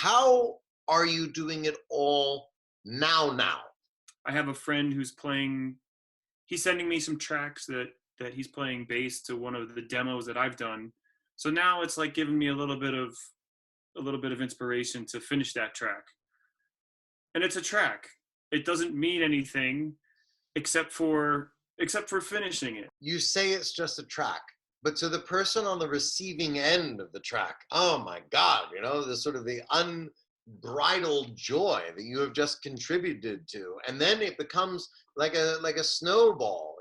how are you doing it all now? I have a friend who's playing. He's sending me some tracks that he's playing bass to one of the demos that I've done. So now it's like giving me a little bit of inspiration to finish that track. And it's a track. It doesn't mean anything except for finishing it. You say it's just a track, but to the person on the receiving end of the track, oh my God, the sort of the unbridled joy that you have just contributed to. And then it becomes like a snowball,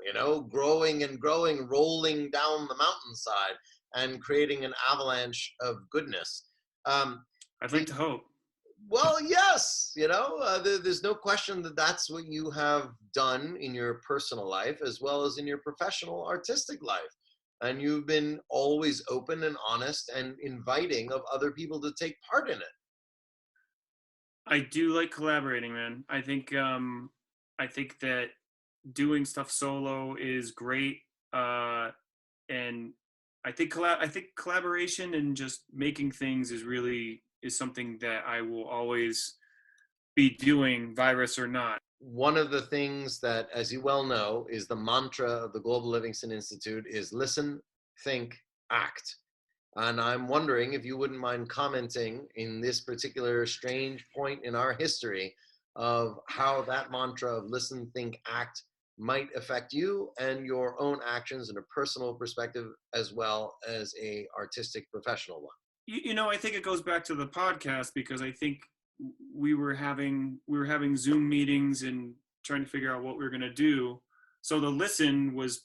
growing and growing, rolling down the mountainside and creating an avalanche of goodness. Um, I'd the, like to hope. well, yes, there's no question that that's what you have done in your personal life as well as in your professional artistic life. And you've been always open and honest and inviting of other people to take part in it. I do like collaborating, man. I think that doing stuff solo is great. And I think collaboration and just making things is something that I will always be doing, virus or not. One of the things that, as you well know, is the mantra of the Global Livingston Institute is listen, think, act. And I'm wondering if you wouldn't mind commenting in this particular strange point in our history of how that mantra of listen, think, act might affect you and your own actions in a personal perspective as well as a artistic professional one. I think it goes back to the podcast because I think we were having Zoom meetings and trying to figure out what we were going to do. So the listen was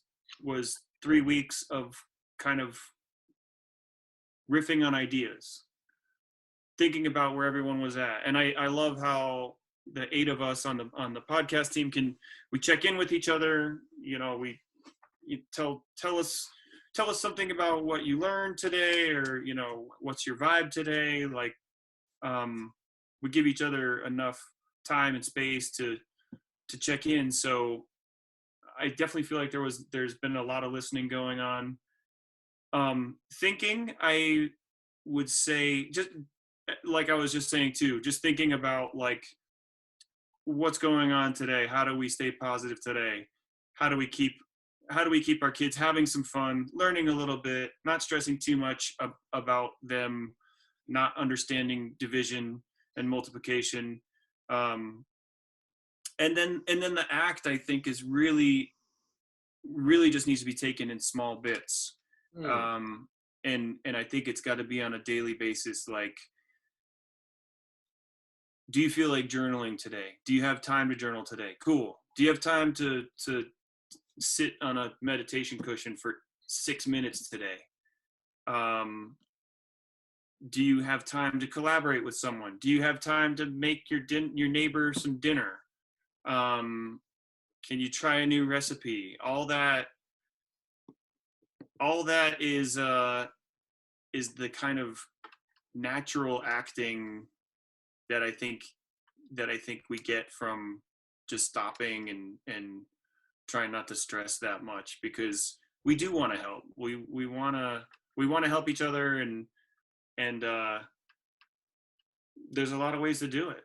3 weeks of kind of riffing on ideas, thinking about where everyone was at. And I love how the 8 of us on the podcast team we check in with each other. You tell us something about what you learned today, or what's your vibe today. Like, we give each other enough time and space to check in. So I definitely feel like there's been a lot of listening going on. Thinking, I would say, just like I was just saying too, just thinking about like what's going on today. How do we stay positive today? How do we keep our kids having some fun, learning a little bit, not stressing too much about them not understanding division and multiplication. And then the act, I think, is really just needs to be taken in small bits. And I think it's got to be on a daily basis. Like, do you feel like journaling today? Do you have time to journal today? Cool. Do you have time to sit on a meditation cushion for 6 minutes today? Do you have time to collaborate with someone? Do you have time to make your neighbor some dinner? Can you try a new recipe? All that is the kind of natural acting that I think we get from just stopping and trying not to stress that much, because we do want to help. We want to help each other, and there's a lot of ways to do it.